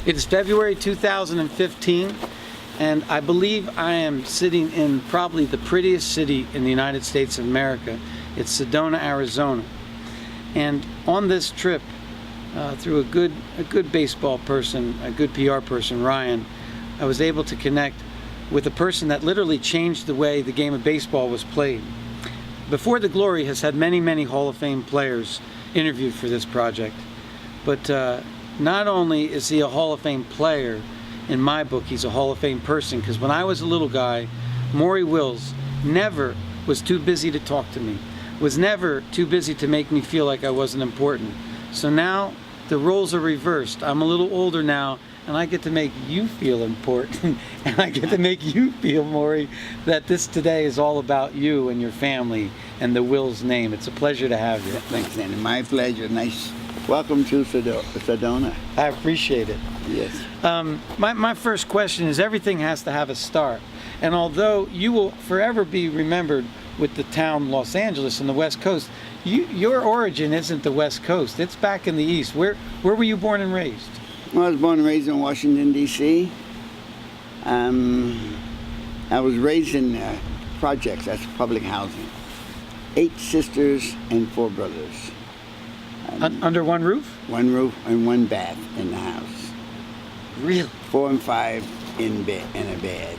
It is February 2015, and I believe I am sitting in probably the prettiest city in the United States of America. It's Sedona, Arizona. And on this trip, through a good baseball person, a good PR person, Ryan, I was able to connect with a person that literally changed the way the game of baseball was played. Before the Glory has had many Hall of Fame players interviewed for this project, but not only is he a Hall of Fame player, in my book he's a Hall of Fame person, because when I was a little guy, Maury Wills never was too busy to talk to me, was never too busy to make me feel like I wasn't important. So now the roles are reversed. I'm a little older now, and I get to make you feel important, and I get to make you feel, Maury, that this today is all about you and your family and the Wills name. It's a pleasure to have you. Thanks, Andy. My pleasure. Nice. Welcome to Sedona. I appreciate it. Yes. My first question is, everything has to have a start. And although you will forever be remembered with the town Los Angeles and the West Coast, your origin isn't the West Coast. It's back in the East. Where were you born and raised? Well, I was born and raised in Washington, D.C. I was raised in projects, that's public housing. 8 sisters and 4 brothers. Under one roof? One roof and 1 bath in the house. Really? 4 and 5 in a bed.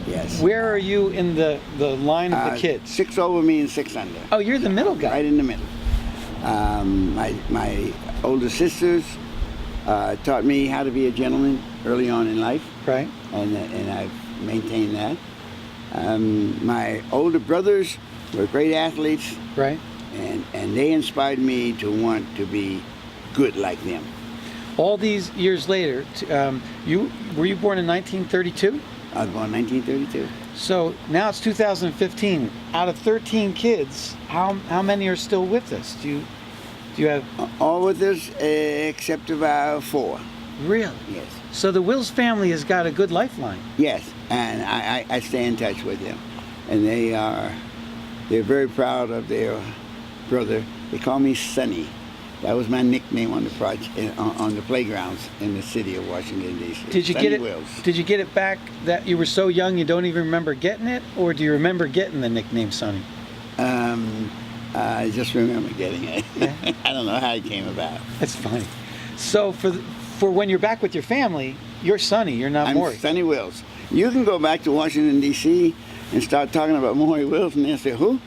Yes. Where are you in the line of the kids? 6 over me and 6 under. Oh, you're the middle guy. Right in the middle. My older sisters taught me how to be a gentleman early on in life. Right. And I've maintained that. My older brothers were great athletes. Right. And they inspired me to want to be good like them. All these years later, were you born in 1932? I was born in 1932. So now it's 2015. Out of 13 kids, how many are still with us? Do you have all with us except about 4? Really? Yes. So the Wills family has got a good lifeline. Yes, and I stay in touch with them, and they're very proud of their brother. They call me Sonny. That was my nickname on the project, on the playgrounds in the city of Washington, D.C. Did you Sonny get it? Wills. Did you get it back that you were so young you don't even remember getting it, or do you remember getting the nickname Sonny? I just remember getting it. Yeah. I don't know how it came about. That's funny. So for when you're back with your family, you're Sonny. You're not Maury. I'm Sonny Wills. You can go back to Washington, D.C. and start talking about Maury Wills, and they'll say, who?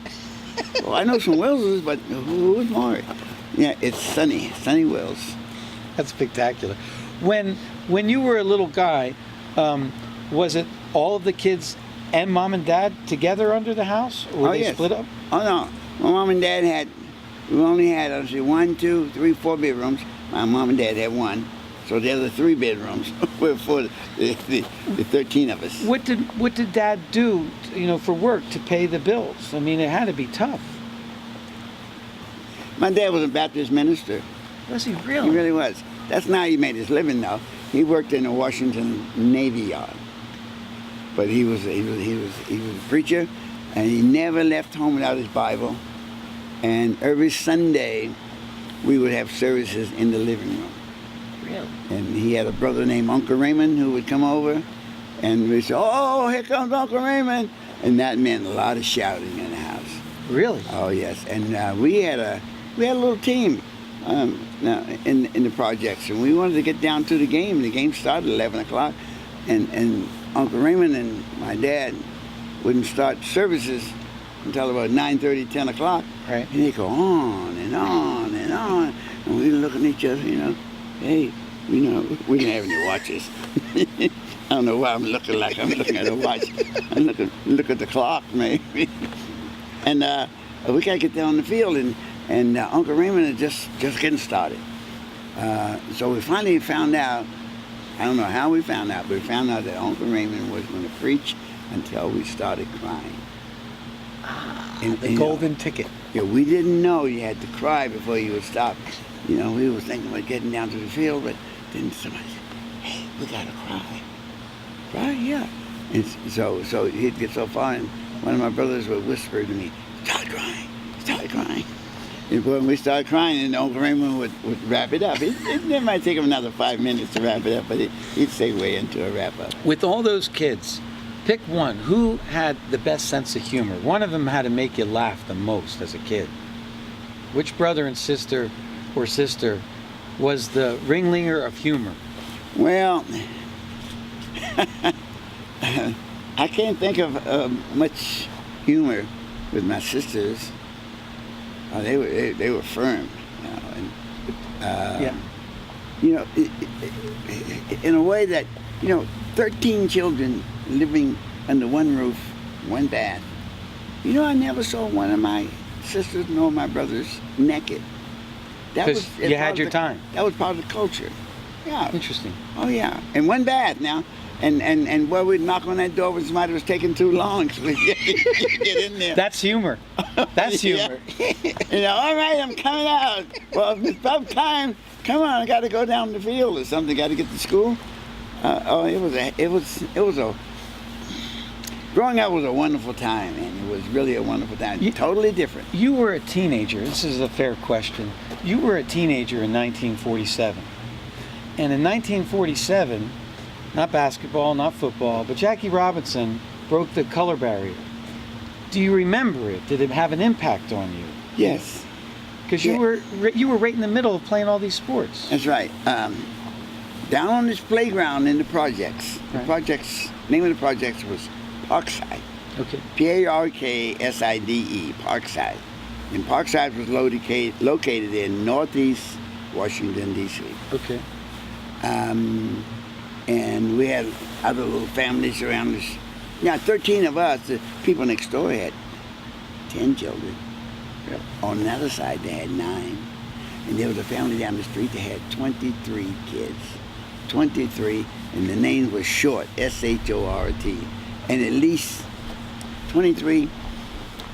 Well, I know some Willses, but who is Maury? Yeah, it's Sonny Wills. That's spectacular. When you were a little guy, was it all of the kids and mom and dad together under the house, or were they yes. split up? Oh no, my mom and dad we only had 1, 2, 3, 4 bedrooms. My mom and dad had 1, so the other 3 bedrooms were for the 13 of us. What did Dad do, for work to pay the bills? I mean, it had to be tough. My dad was a Baptist minister. Was he really? He really was. That's not how he made his living, though. He worked in the Washington Navy Yard, but he was a preacher, and he never left home without his Bible. And every Sunday, we would have services in the living room. Really? And he had a brother named Uncle Raymond who would come over, and we'd say, "Oh, here comes Uncle Raymond," and that meant a lot of shouting in the house. Really? Oh yes, and we had a little team now in the projects, and we wanted to get down to the game. The game started at 11 o'clock, and Uncle Raymond and my dad wouldn't start services until about 9:30, 10 o'clock. Right. And they go on and on and on, and we look at each other, hey, we didn't have any watches. I don't know why I'm looking like I'm looking at a watch. I look at the clock, maybe. And we got to get down on the field, and Uncle Raymond is just getting started. So we finally found out, I don't know how we found out, but we found out that Uncle Raymond was going to preach until we started crying. The golden ticket. Yeah, we didn't know you had to cry before you would stop. We were thinking about getting down to the field, but then somebody said, hey, we got to cry. Cry? Yeah. And so he'd get so far, and one of my brothers would whisper to me, start crying. And when we started crying, and Uncle Raymond would wrap it up. It might take him another 5 minutes to wrap it up, but he'd segue into a wrap up. With all those kids, pick one. Who had the best sense of humor? One of them had to make you laugh the most as a kid. Which brother and sister or sister was the ringleader of humor? Well, I can't think of much humor with my sisters. They were firm, Yeah. you know, in a way that, 13 children living under one roof, one bath. I never saw one of my sisters nor my brothers naked. Because you had your time. That was part of the culture. Yeah. Interesting. Oh yeah. And one bath now. And where we'd knock on that door when somebody was taking too long, so we'd get in there. That's humor. That's humor. All right, I'm coming out. Well, it's about time. Come on, I got to go down the field or something. Got to get to school. It was a. Growing up was a wonderful time, man. It was really a wonderful time. Totally different. You were a teenager. This is a fair question. You were a teenager in 1947. And in 1947, not basketball, not football, but Jackie Robinson broke the color barrier. Do you remember it? Did it have an impact on you? Yes. Because you were right in the middle of playing all these sports. That's right. Down on this playground in the projects. Right. The projects, name of the projects was Parkside. Okay. Parkside, Parkside. And Parkside was located in northeast Washington, D.C. Okay. And we had other little families around us. 13 of us. The people next door had 10 children. Yeah. On the other side, they had 9. And there was a family down the street that had 23 kids. 23, and the name was Short, S-H-O-R-T. And at least 23,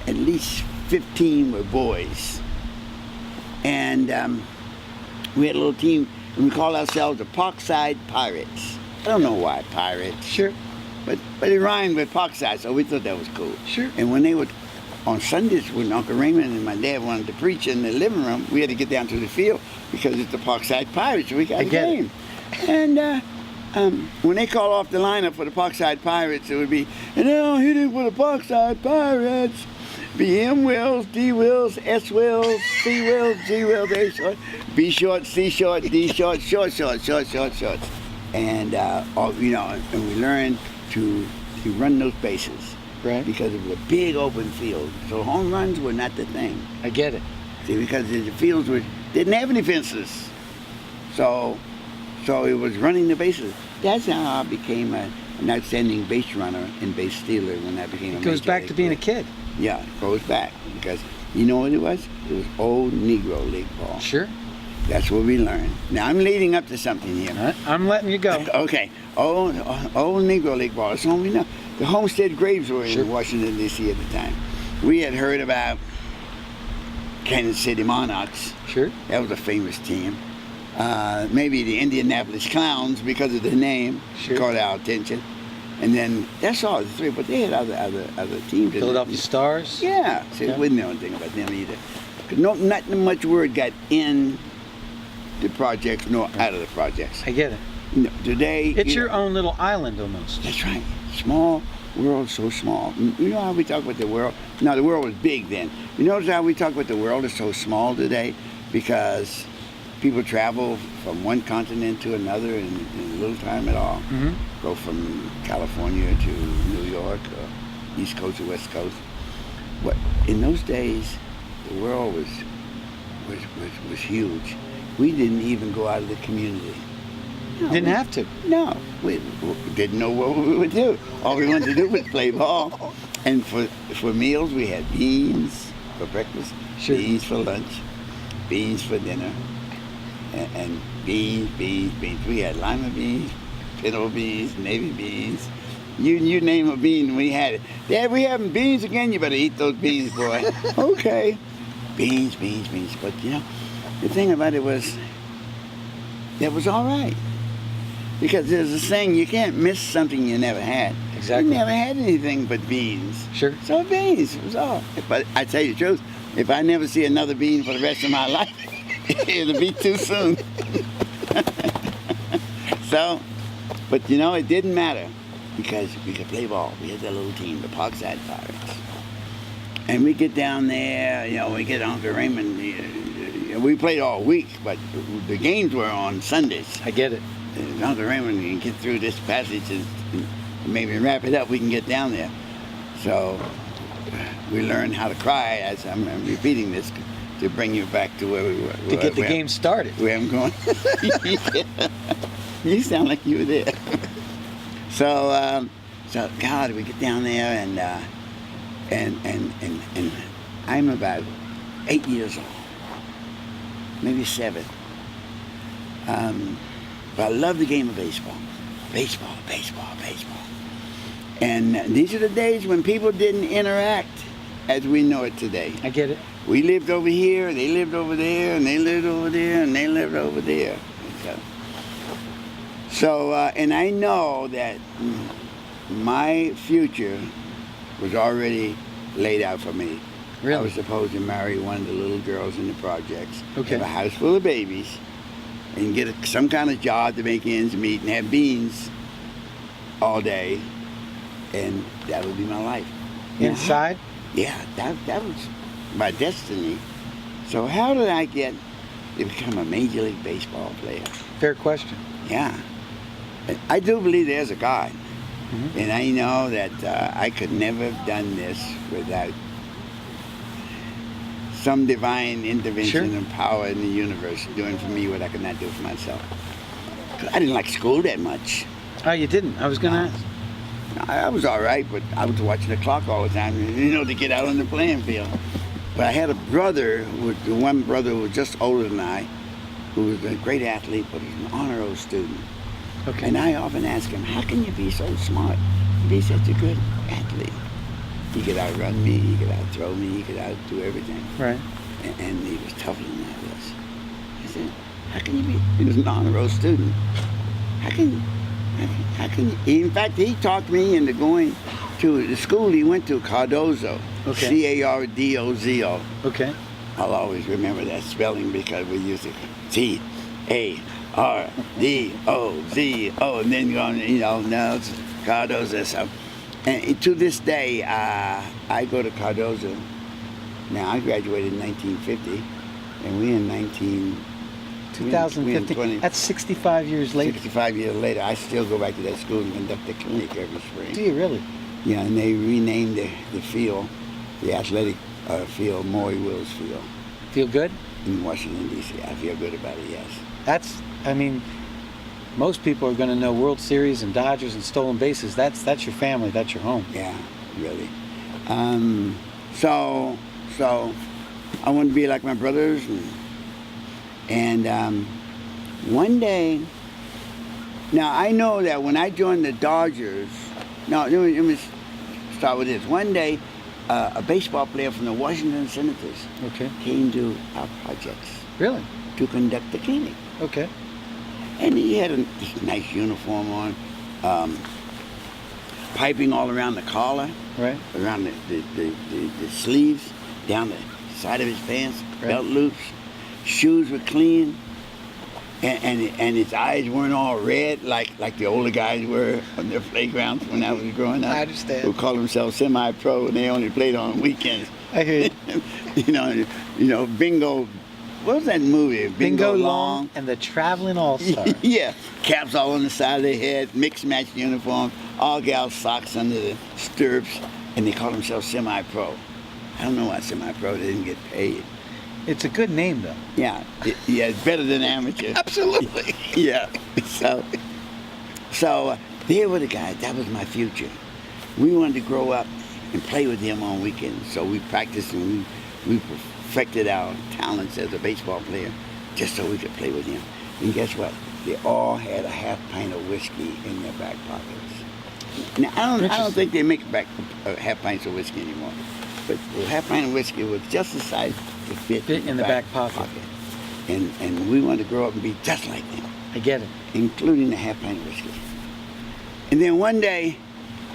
at least 15 were boys. And we had a little team, and we called ourselves the Parkside Pirates. I don't know why pirates. Sure. But it rhymed with Parkside, so we thought that was cool. Sure. And when they would, on Sundays, when Uncle Raymond and my dad wanted to preach in the living room, we had to get down to the field because it's the Parkside Pirates. We got a game. And when they call off the lineup for the Parkside Pirates, it would be, and now hitting for the Parkside Pirates. Be M Wills, D Wills, S Wills, C Wills, G Wills, A short, B short, C short, D short, short. And and we learned to run those bases. Right. Because it was a big open field. So home runs were not the thing. I get it. See, because the fields didn't have any fences. So it was running the bases. That's how I became an outstanding base runner and base stealer when I became a It goes major back league to being a player. kid. Yeah, it goes back. Because you know what it was? It was old Negro League ball. Sure. That's what we learned. Now, I'm leading up to something here. All right. I'm letting you go. Okay. Old Negro League ball. That's all we know. The Homestead Graves were Sure. in Washington, D.C. at the time. We had heard about Kansas City Monarchs. Sure. That was a famous team. Maybe the Indianapolis Clowns, because of the name, Sure. caught our attention. And then that's all the three. But they had other teams. Philadelphia Stars. Yeah. So Yeah. we didn't know anything about them either. 'Cause not much word got in the projects nor out of the projects. I get it. No, today It's your own little island almost. That's right. Small world, so small. You know how we talk about the world? Now the world was big then. You notice how we talk about the world is so small today because people travel from one continent to another in little time at all. Mm-hmm. Go from California to New York, or East Coast or West Coast. What in those days, the world was huge. We didn't even go out of the community. No, Didn't have to. No, we didn't know what we would do. All we wanted to do was play ball. And for meals, we had beans for breakfast, Sure. beans for lunch, beans for dinner, and beans. We had lima beans, pinto beans, navy beans. You name a bean, we had it. Dad, we having beans again? You better eat those beans, boy. Okay. Beans. But, the thing about it was, that was all right. Because there's a saying, you can't miss something you never had. Exactly. We never had anything but beans. Sure. So beans was all. But I tell you the truth, if I never see another bean for the rest of my life, it'll be too soon. So, but you know, it didn't matter because we could play ball. We had that little team, the Parkside Pirates. And we get down there, you know, we get Uncle Raymond. We played all week, but the games were on Sundays. I get it. And Uncle Raymond can get through this passage and maybe wrap it up, we can get down there. So we learned how to cry as I'm repeating this to bring you back to where we were. To get the game started. Where I'm going. Yeah. You sound like you were there. So God, we get down there and I'm about 8 years old, maybe 7. But I love the game of baseball. Baseball. And these are the days when people didn't interact as we know it today. I get it. We lived over here, they lived over there, and they lived over there, and they lived over there. So and I know that my future was already laid out for me. Really? I was supposed to marry one of the little girls in the projects, Okay. have a house full of babies, and get some kind of job to make ends meet and have beans all day, and that would be my life. Inside? Yeah, that was my destiny. So how did I get to become a Major League Baseball player? Fair question. Yeah. I do believe there's a God. Mm-hmm. And I know that I could never have done this without some divine intervention Sure. and power in the universe doing for me what I could not do for myself. 'Cause I didn't like school that much. Oh, you didn't? I was going to ask. I was all right, but I was watching the clock all the time, you know, to get out on the playing field. But I had a brother, one brother who was just older than I, who was a great athlete, but he was an honor roll student. Okay. And I often ask him, how can you be so smart and be such a good athlete? He could outrun me, he could outthrow me, he could outdo everything. Right. And he was tougher than I was. I said, how can you be? He was an honor roll student. How can you? In fact, he talked me into going to the school he went to, Cardozo. Okay. Cardozo. Okay. I'll always remember that spelling because we used to Cardozo, and then going, you know, now it's Cardozo. So, and to this day, I go to Cardozo. Now, I graduated in 1950, and we in 2015. That's 65 years later. 65 years later, I still go back to that school and conduct a clinic every spring. Do you really? Yeah, and they renamed the field, the athletic field, Maury Wills Field Feel good? in Washington, D.C. I feel good about it, yes. I mean, most people are going to know World Series and Dodgers and stolen bases. That's your family. That's your home. Yeah, really. So I wanted to be like my brothers, and one day. Now I know that when I joined the Dodgers. Let me start with this. One day, a baseball player from the Washington Senators Okay. came to our projects Really? to conduct the clinic. Okay. And he had this nice uniform on, piping all around the collar, Right. around the sleeves, down the side of his pants, Right. belt loops. Shoes were clean, and his eyes weren't all red like the older guys were on their playgrounds when I was growing up. I understand. Who called themselves semi-pro and they only played on weekends. I hear you. you know, Bingo. What was that movie? Bingo Long and the Traveling All-Star. Yeah, caps all on the side of their head, mixed match uniform, all gal socks under the stirrups, and they call themselves semi-pro. I don't know why semi-pro, they didn't get paid. It's a good name, though. Yeah, it's better than amateur. Absolutely. Yeah, so there were the guys, that was my future. We wanted to grow up and play with them on weekends, so we practiced and we perfected our talents as a baseball player just so we could play with him. And guess what? They all had a half pint of whiskey in their back pockets. Now, I don't think they make half pints of whiskey anymore, but the half pint of whiskey was just the size to fit in the back pocket. And we wanted to grow up and be just like them, I get it. including the half pint of whiskey. And then one day,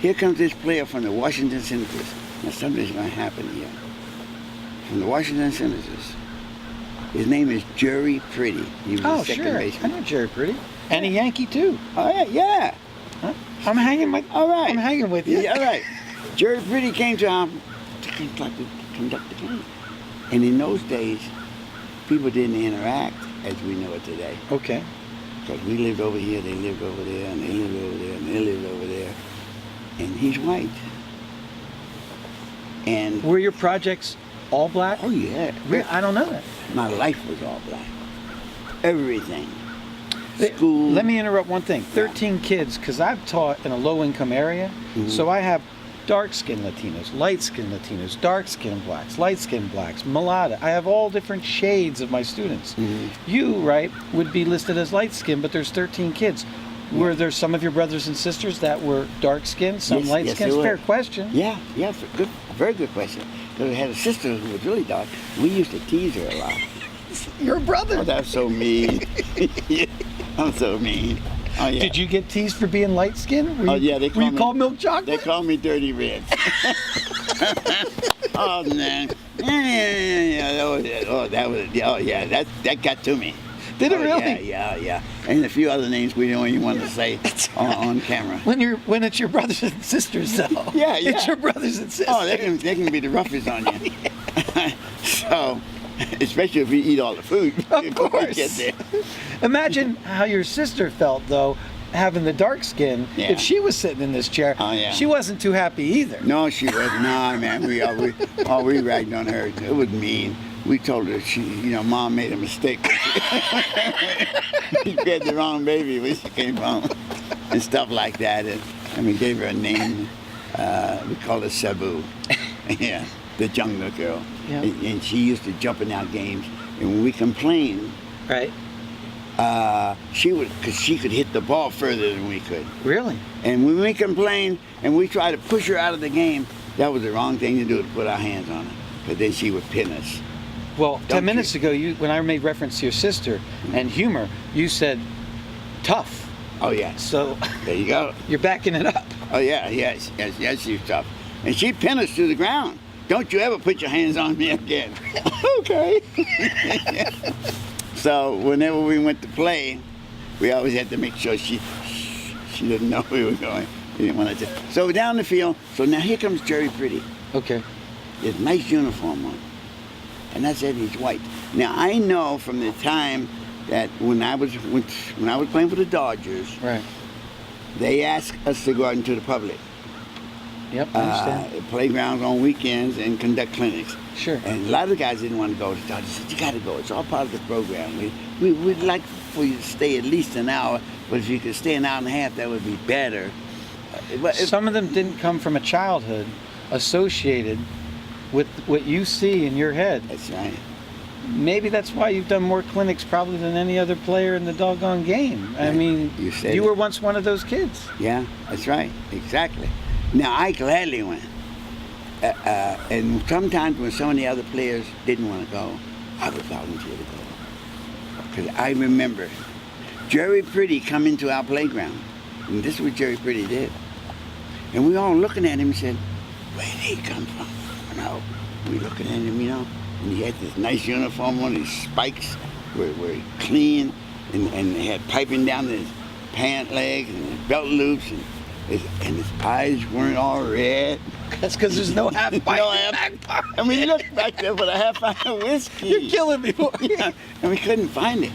Here comes this player from the Washington Senators. Now something's going to happen here. From the Washington Senators. His name is Jerry Pretty. He was a second sure. baseman. I know Jerry Pretty. And a Yankee too. Oh yeah, yeah. Huh? I'm hanging with. All right. I'm hanging with you. Yeah, all right. Jerry Pretty came to conduct the game. And in those days, people didn't interact as we know it today. Okay. Because we lived over here, they lived over there, and they lived over there, and they lived over there. And he's white. And Were your projects all black? oh yeah, I don't know that. my life was all black. Everything. School. Let me interrupt one thing. 13 kids, because I've taught in a low-income area, so I have dark-skinned Latinos, light-skinned Latinos, dark-skinned blacks, light-skinned blacks, mulatto. I have all different shades of my students. You, right, would be listed as light-skinned, but there's 13 kids. Were there some of your brothers and sisters that were dark-skinned, some Yes, light-skinned? there Fair were. question. Yeah, good, very good question. Because I had a sister who was really dark. We used to tease her a lot. Your brother. Oh, that's so mean. I'm so mean. Oh yeah. Did you get teased for being light-skinned? Oh yeah, they Were you me, called milk They chocolate? call me Dirty Red. Oh man. That got to me. Did it Oh, really? Yeah. And a few other names we don't even want to say on camera. When it's your brothers and sisters, though. Yeah. It's your brothers and sisters. Oh, they can be the roughest on you. So, especially if you eat all the food. Of before you course. Get there. Imagine how your sister felt, though, having the dark skin. Yeah. If she was sitting in this chair, Oh, yeah. she wasn't too happy either. No, she wasn't. Nah, man. We ragged on her. It was mean. We told her Mom made a mistake. She had the wrong baby when she came home and stuff like that. And we gave her a name. We called her Sabu. Yeah, the jungle girl. Yeah. And she used to jump in our games. And when we complained, Right? because she could hit the ball further than we could. Really? And when we complained and we tried to push her out of the game, that was the wrong thing to do, to put our hands on her. Because then she would pin us. Well, Don't 10 minutes you? ago, when I made reference to your sister and humor, you said tough. Oh, yeah. So There you go. you're backing it up. Oh, yeah, yes, she's tough. And she pinned us to the ground. Don't you ever put your hands on me again. Okay. So whenever we went to play, we always had to make sure she didn't know we were going. We didn't want to. So we're down the field. So now here comes Jerry Pretty. Okay. His nice uniform on. And I said he's white. Now I know from the time that when I was playing for the Dodgers, Right. they asked us to go out into the public, Yep, I understand. playgrounds on weekends and conduct clinics. Sure. And a lot of the guys didn't want to go. The Dodgers said, you got to go. It's all part of the program. We'd like for you to stay at least an hour, but if you could stay an hour and a half, that would be better. But Some of them didn't come from a childhood associated with what you see in your head. that's right. Maybe that's why you've done more clinics probably than any other player in the doggone game. I Yeah, mean, you said you it. were once one of those kids. Yeah, that's right. Exactly. Now, I gladly went. And sometimes when some of the other players didn't want to go, I would volunteer to go. Because I remember Jerry Pretty come into our playground. And this is what Jerry Pretty did. And we all looking at him and said, where did he come from? We looking at him, and he had this nice uniform on. His spikes were clean, and they had piping down his pant legs and his belt loops, and his eyes weren't all red. That's because there's no half pint. No half. And we looked back there for the half pint of whiskey. You're killing me, boy. Yeah, and we couldn't find it.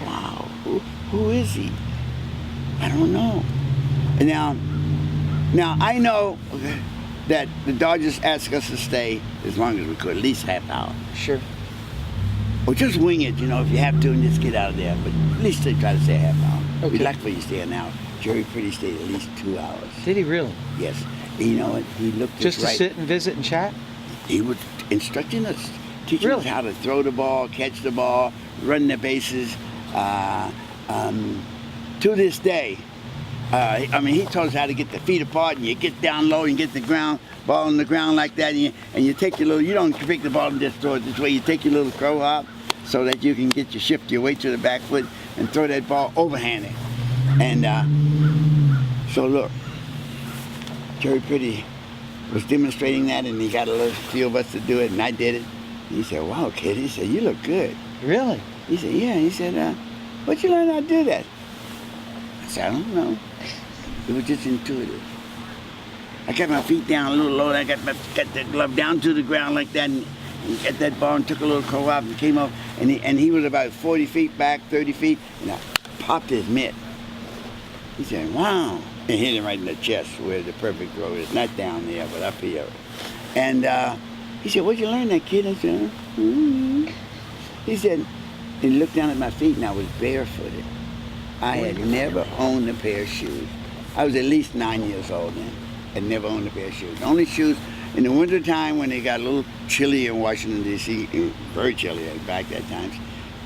Wow, who is he? I don't know. And now I know that the Dodgers asked us to stay as long as we could, at least half hour. Sure. Or just wing it, if you have to, and just get out of there. But at least they try to stay a half hour. Okay. We'd like for you to stay an hour. Jerry Pretty stayed at least 2 hours. Did he really? Yes. And you know what? He looked Just us to right. sit and visit and chat? He was instructing us, teaching Really? us how to throw the ball, catch the ball, run the bases. To this day, he taught us how to get the feet apart, and you get down low and get the ball on the ground like that, and you take your you don't pick the ball and just throw it this way. You take your little crow hop so that you can shift your weight to the back foot and throw that ball overhanded. And so look, Jerry Pretty was demonstrating that, and he got a few of us to do it, and I did it. And he said, "Wow, kid," he said, "you look good." Really? He said, "Yeah." He said, "Where'd you learn how to do that?" I said, "I don't know. It was just intuitive. I got my feet down a little low, and I got the glove down to the ground like that, and got that ball and took a little curl up and came up, and he was about 40 feet back, 30 feet, and I popped his mitt. He said, "Wow." And hit him right in the chest where the perfect throw is. Not down there, but up here. And he said, "Where'd you learn that, kid?" I said, "Mm-hmm." He said, and he looked down at my feet, and I was barefooted. I had never owned a pair of shoes. I was at least 9 years old then. I'd never owned a pair of shoes. The only shoes in the wintertime when it got a little chilly in Washington, D.C., very chilly back that time,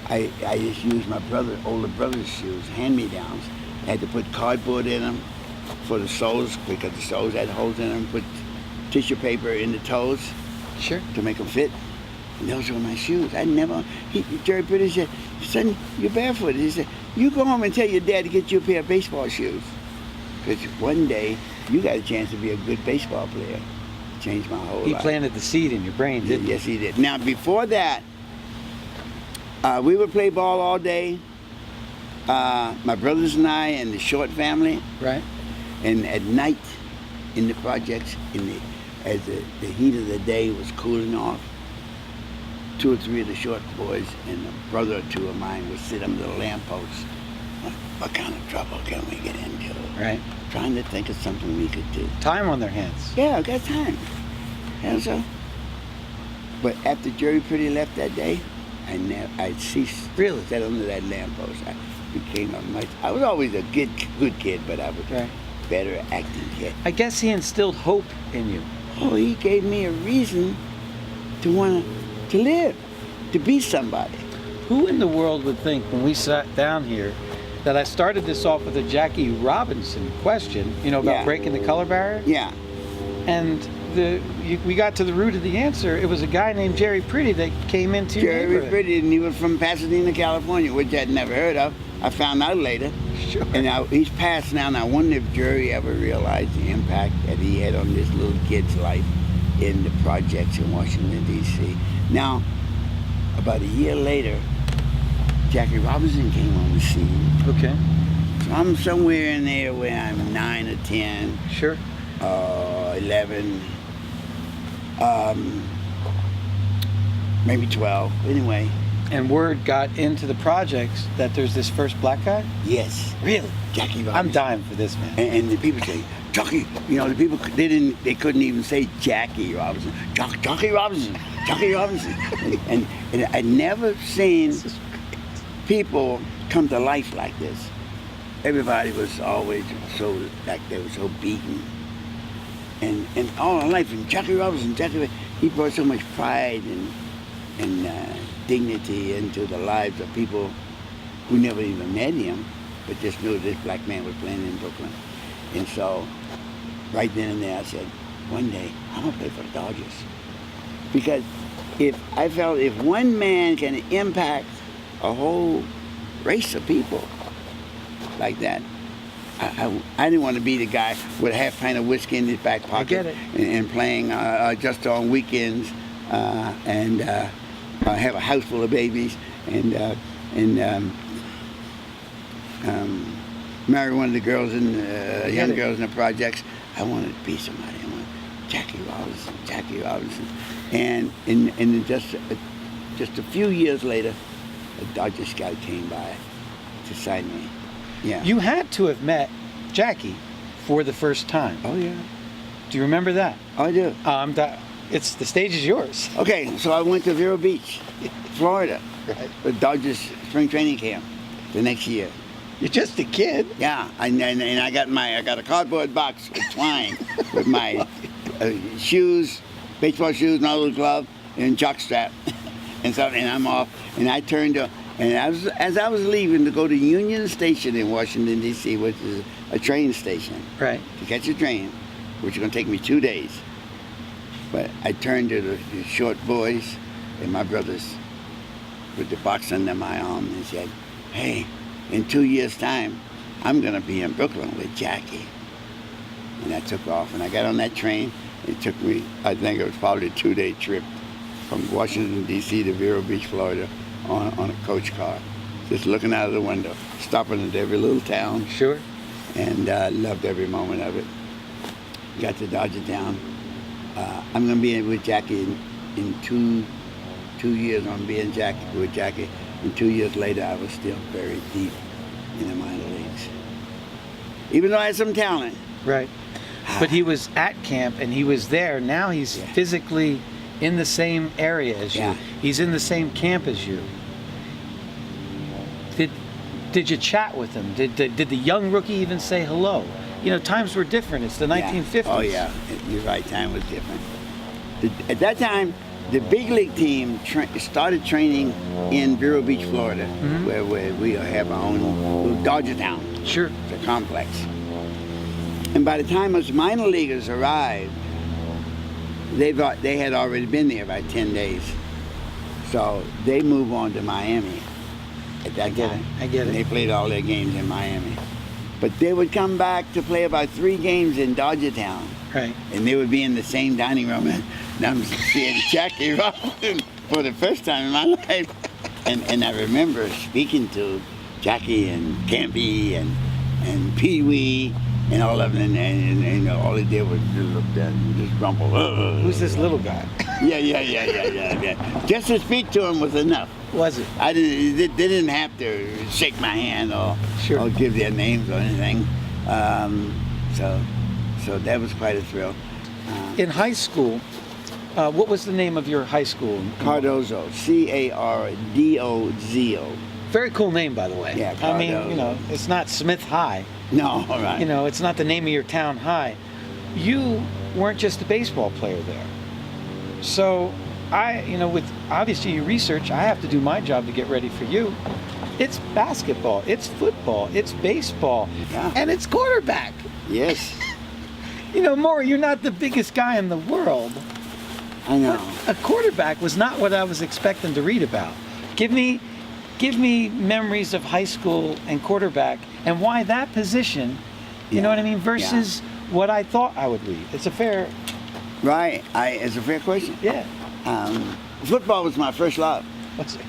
I just used my older brother's shoes, hand-me-downs. I had to put cardboard in them for the soles because the soles had holes in them, put tissue paper in the toes to make them fit. And those were my shoes. Jerry Pretty said, "Son, you're barefooted." He said, "You go home and tell your dad to get you a pair of baseball shoes. Because one day you got a chance to be a good baseball player." Changed my whole life. He planted the seed in your brain, didn't he? Yes, he did. Now, before that, we would play ball all day. My brothers and I and the Short family. Right. And at night, in the projects, as the heat of the day was cooling off, 2 or 3 of the Short boys and a brother or 2 of mine would sit under the lampposts. What kind of trouble can we get into? Right. Trying to think of something we could do. Time on their hands. Yeah, I got time. And so, but after Jerry Pretty left that day, I ceased. Really? Sat under that lamppost. I was always a good kid, but I was a better acting kid. I guess he instilled hope in you. Oh, he gave me a reason to want to live, to be somebody. Who in the world would think when we sat down here that I started this off with a Jackie Robinson question, about breaking the color barrier? Yeah. And we got to the root of the answer. It was a guy named Jerry Pretty that came into your neighborhood. Jerry Pretty, and he was from Pasadena, California, which I'd never heard of. I found out later. Sure. And he's passed now, and I wonder if Jerry ever realized the impact that he had on this little kid's life in the projects in Washington, D.C. Now, about a year later, Jackie Robinson came on the scene. Okay. So I'm somewhere in there where I'm 9 or 10. Sure. 11. Maybe 12. Anyway. And word got into the projects that there's this first black guy? Yes. Really? Jackie Robinson. I'm dying for this, man. And the people say, Jackie, the people, they couldn't even say Jackie Robinson. Jackie Robinson. Jackie Robinson. and I'd never seen people come to life like this. Everybody was always they were so beaten. And all our life, and Jackie Robinson, he brought so much pride and dignity into the lives of people who never even met him, but just knew this black man was playing in Brooklyn. And so, right then and there, I said, one day, I'm gonna play for the Dodgers. Because if one man can impact a whole race of people like that, I didn't want to be the guy with a half pint of whiskey in his back pocket. I get it. And playing just on weekends and have a house full of babies and marry one of the girls young girls in the projects. I wanted to be somebody. I wanted Jackie Robinson. And just a few years later, a Dodger scout came by to sign me. Yeah. You had to have met Jackie for the first time. Oh, yeah. Do you remember that? I do. The stage is yours. Okay, so I went to Vero Beach, Florida, Right. the Dodgers spring training camp the next year. You're just a kid. Yeah, and I got a cardboard box with twine with my shoes, baseball shoes, and a little glove, and jock strap, and I'm off, and I turned to. And as I was leaving to go to Union Station in Washington, D.C., which is a train station, Right. to catch a train, which is going to take me 2 days. But I turned to the Short boys and my brothers with the box under my arm and said, "Hey, in 2 years' time, I'm going to be in Brooklyn with Jackie." And I took off, and I got on that train. It took me, I think it was probably a 2-day trip from Washington, D.C. to Vero Beach, Florida on a coach car. Just looking out of the window, stopping at every little town. Sure. And loved every moment of it. Got to Dodgertown. I'm going to be with Jackie in 2 years. I'm going to be with Jackie. And 2 years later, I was still very deep in the minor leagues. Even though I had some talent. Right. But he was at camp and he was there. Now he's physically in the same area as you. Yeah. He's in the same camp as you. Did you chat with him? Did the young rookie even say hello? You know, times were different. It's the 1950s. Oh yeah, you're right. Time was different. At that time, the big league team started training in Vero Beach, Florida, where we have our own Dodgertown. Sure. The complex. And by the time us minor leaguers arrived, they had already been there by 10 days. So they moved on to Miami at that time. I get it. And they played all their games in Miami. But they would come back to play about 3 games in Dodgertown. Right. And they would be in the same dining room. And I'm seeing Jackie Robinson for the first time in my life. And I remember speaking to Jackie and Campy and Pee Wee and all of them. And all they did was just look at and just grumble. Who's this little guy? Yeah. Just to speak to him was enough. Was it? They didn't have to shake my hand or give their names or anything. So that was quite a thrill. In high school, what was the name of your high school? Cardozo, Cardozo. Very cool name, by the way. Yeah, I mean, you know, it's not Smith High. No, all right. You know, it's not the name of your town high. You weren't just a baseball player there. So with obviously you research, I have to do my job to get ready for you. It's basketball, it's football, it's baseball, and it's quarterback. Yes. You know, Maury, you're not the biggest guy in the world. I know. But a quarterback was not what I was expecting to read about. Give me memories of high school and quarterback and why that position, you know what I mean, versus what I thought I would read. It's a fair... Right, it's a fair question. Yeah. Football was my first love. What's it?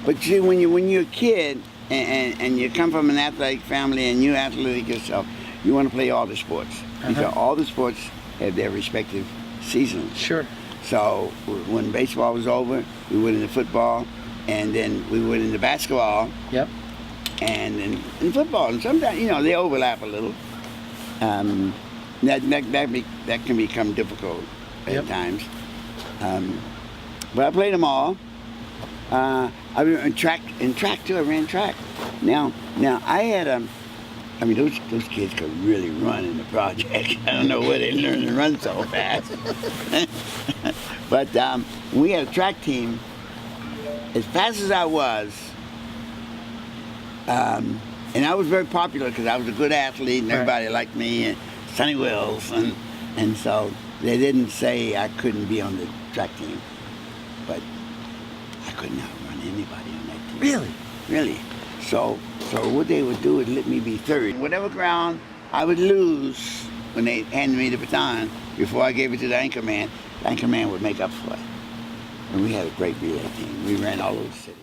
But see, when you're a kid and you come from an athletic family and you're athletic yourself, you want to play all the sports. Because all the sports have their respective seasons. Sure. So when baseball was over, we went into football, and then we went into basketball. Yep. And in football, and sometimes, you know, they overlap a little. That can become difficult at times. But I played them all. I ran track too. I ran track. Now I had those kids could really run in the project. I don't know where they learned to run so fast. But we had a track team. As fast as I was, and I was very popular because I was a good athlete and everybody liked me, and Sonny Wills, and so they didn't say I couldn't be on the track team, but I couldn't outrun anybody on that team. Really? Really. So what they would do is let me be third. Whatever ground I would lose when they handed me the baton, before I gave it to the anchor man would make up for it. And we had a great relay team. We ran all over the city.